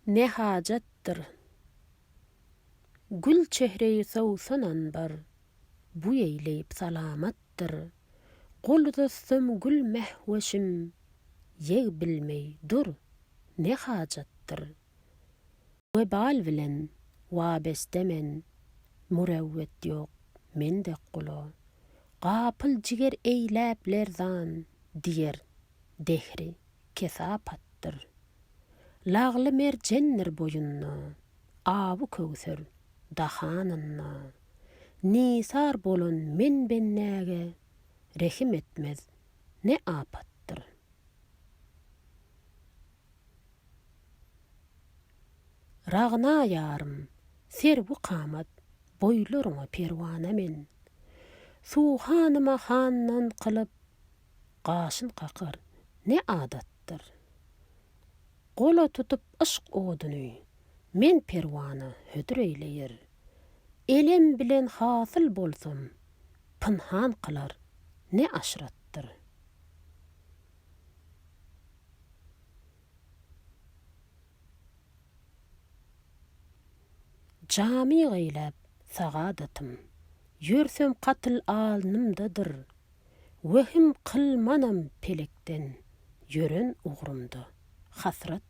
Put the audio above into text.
ne hajattır. Gül çehreyi savsanan bar, bu eyleyip salamattır. Gol dostum gül mehveşim, yeg bilmey dur, ne hajattır. Webal bilen, wabestemen, murewwet yok, mende gulo. Gapıl jiger eyläpler zan, diyer, dehri, kesapattır. Lağlı mercenler boyunna, abu köwser, dahanınna. Nisar bolun men bennäge, rehim etmez, ne apattır. Ragna yarım, serbu qamat, boylaryňa perwana men. Suhanyma hannan qılıp, qaşyn qaqar, ne adattır. Gola tutup ışq oduny, men perwana hödür eyleyer. Elem bilen hasyl bolsam, pınhan kılar, ne aşrattır. Jami gaýlap sagadatym, ýörsem qatyl alnymdadyr. Wehim kılmanam pelekden, ýören ugrumda hasrat